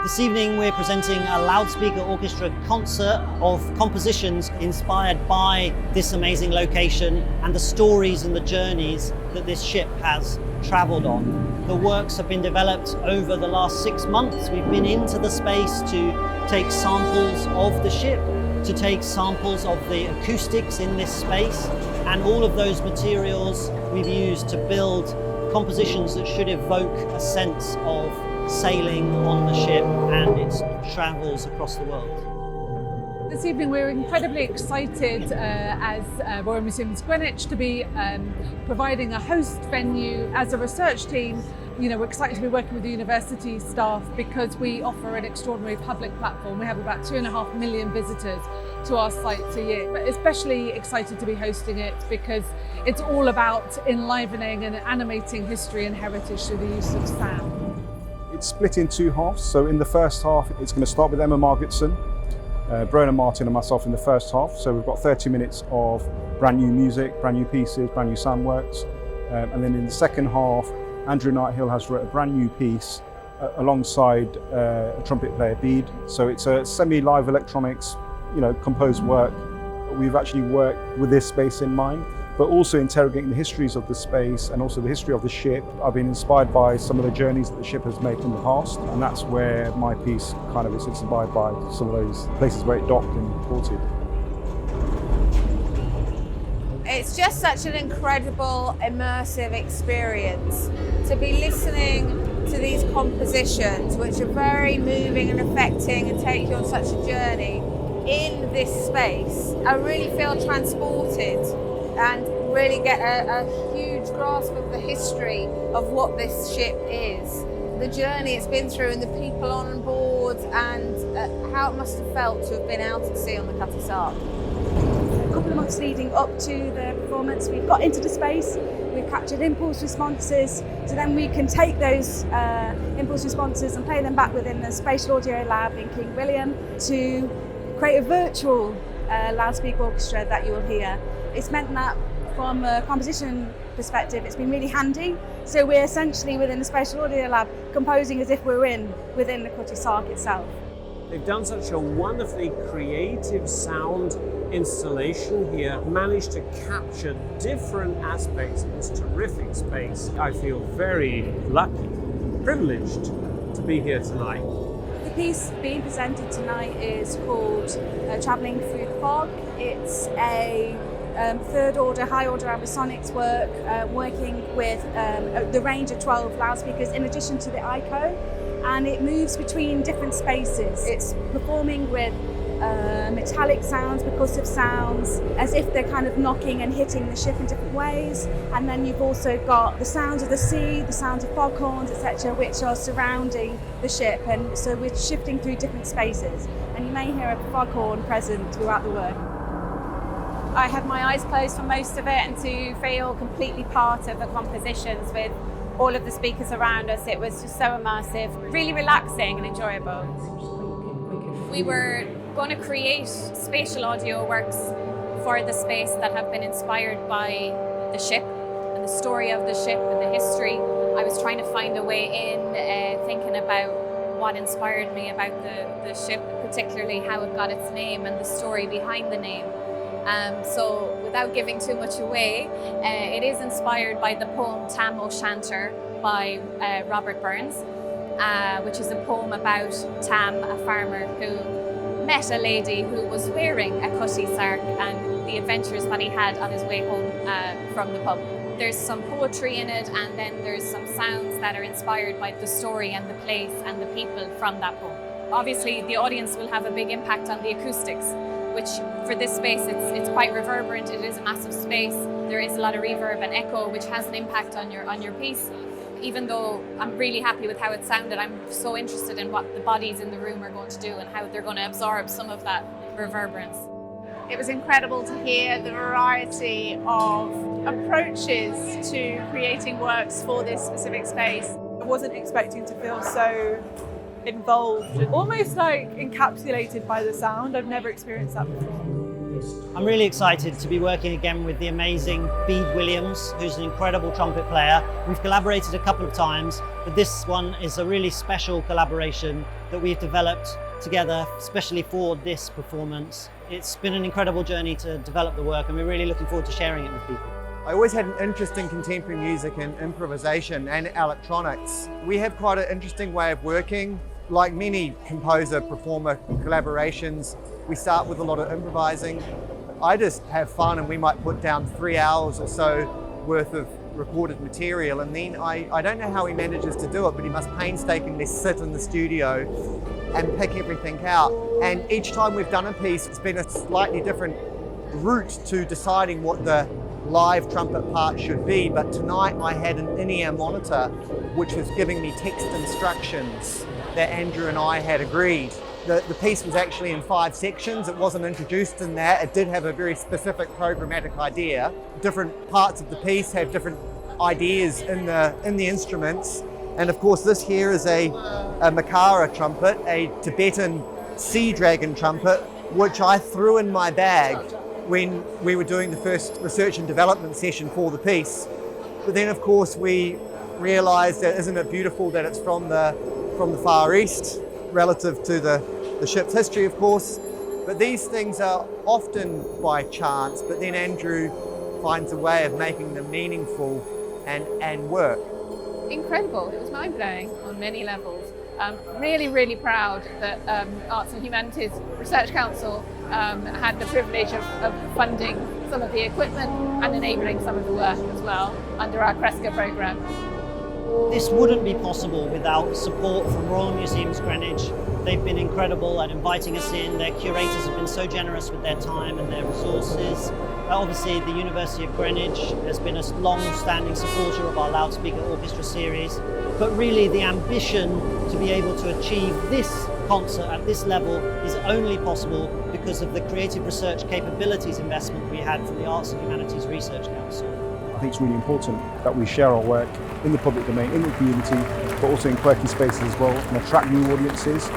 This evening we're presenting a Loudspeaker Orchestra concert of compositions inspired by this amazing location and the stories and the journeys that this ship has travelled on. The works have been developed over the last 6 months. We've been into the space to take samples of the ship, to take samples of the acoustics in this space, and all of those materials we've used to build compositions that should evoke a sense of sailing on the ship and its travels across the world. This evening we're incredibly excited as Royal Museums Greenwich to be providing a host venue. As a research team, we're excited to be working with the university staff because we offer an extraordinary public platform. We have about 2.5 million visitors to our sites a year, but especially excited to be hosting it because it's all about enlivening and animating history and heritage through the use of sound. It's split in 2 halves, so in the first half it's going to start with Emma Margetson, Brona Martin and myself in the first half. So we've got 30 minutes of brand new music, brand new pieces, brand new sound works. And then in the second half, Andrew Nighthill has written a brand new piece alongside a trumpet player, Bede. So it's a semi-live electronics, composed work. We've actually worked with this space in mind, but also interrogating the histories of the space and also the history of the ship. I've been inspired by some of the journeys that the ship has made in the past, and that's where my piece kind of is inspired by some of those places where it docked and ported. It's just such an incredible, immersive experience to be listening to these compositions, which are very moving and affecting and take you on such a journey in this space. I really feel transported and really get a huge grasp of the history of what this ship is, the journey it's been through and the people on board, and how it must have felt to have been out at sea on the Cutty Sark. A couple of months leading up to the performance, we've got into the space, we've captured impulse responses, so then we can take those impulse responses and play them back within the Spatial Audio Lab in King William to create a virtual loudspeaker orchestra that you'll hear. It's meant that from a composition perspective, it's been really handy. So we're essentially within the Spatial Audio Lab composing as if we're within the Cutty Sark itself. They've done such a wonderfully creative sound installation here, managed to capture different aspects of this terrific space. I feel very lucky, privileged to be here tonight. The piece being presented tonight is called Travelling Through the Fog. It's a third order, high order ambisonics work, working with the range of 12 loudspeakers in addition to the ICO, and it moves between different spaces. It's performing with metallic sounds, percussive sounds, as if they're kind of knocking and hitting the ship in different ways. And then you've also got the sounds of the sea, the sounds of foghorns, etc., which are surrounding the ship. And so we're shifting through different spaces. And you may hear a foghorn present throughout the work. I had my eyes closed for most of it, and to feel completely part of the compositions with all of the speakers around us, it was just so immersive, really relaxing and enjoyable. We were going to create spatial audio works for the space that have been inspired by the ship and the story of the ship and the history. I was trying to find a way in, thinking about what inspired me about the ship, particularly how it got its name and the story behind the name. So without giving too much away, it is inspired by the poem Tam O'Shanter by Robert Burns, which is a poem about Tam, a farmer who met a lady who was wearing a Cutty Sark and the adventures that he had on his way home from the pub. There's some poetry in it, and then there's some sounds that are inspired by the story and the place and the people from that poem. Obviously, the audience will have a big impact on the acoustics, which for this space, it's quite reverberant. It is a massive space. There is a lot of reverb and echo, which has an impact on your piece. Even though I'm really happy with how it sounded, I'm so interested in what the bodies in the room are going to do and how they're going to absorb some of that reverberance. It was incredible to hear the variety of approaches to creating works for this specific space. I wasn't expecting to feel so involved, almost like encapsulated by the sound. I've never experienced that before. I'm really excited to be working again with the amazing Bede Williams, who's an incredible trumpet player. We've collaborated a couple of times, but this one is a really special collaboration that we've developed together, especially for this performance. It's been an incredible journey to develop the work, and we're really looking forward to sharing it with people. I always had an interest in contemporary music and improvisation and electronics. We have quite an interesting way of working. Like many composer-performer collaborations, we start with a lot of improvising. I just have fun, and we might put down 3 hours or so worth of recorded material, and then I don't know how he manages to do it, but he must painstakingly sit in the studio and pick everything out. And each time we've done a piece, it's been a slightly different route to deciding what the live trumpet part should be. But tonight I had an in-ear monitor which was giving me text instructions that Andrew and I had agreed. The piece was actually in 5 sections. It wasn't introduced in that. It did have a very specific programmatic idea. Different parts of the piece have different ideas in the instruments. And of course this here is a Makara trumpet, a Tibetan sea dragon trumpet, which I threw in my bag when we were doing the first research and development session for the piece. But then of course we realized that isn't it beautiful that it's from the Far East relative to the ship's history, of course. But these things are often by chance, but then Andrew finds a way of making them meaningful and work. Incredible, it was mind-blowing on many levels. Really proud that Arts and Humanities Research Council had the privilege of funding some of the equipment and enabling some of the work as well under our Cresca programme. This wouldn't be possible without support from Royal Museums Greenwich. They've been incredible at inviting us in. Their curators have been so generous with their time and their resources. Obviously, the University of Greenwich has been a long-standing supporter of our Loudspeaker Orchestra series, but really the ambition to be able to achieve this concert at this level is only possible because of the creative research capabilities investment we had from the Arts and Humanities Research Council. I think it's really important that we share our work in the public domain, in the community, but also in quirky spaces as well, and attract new audiences.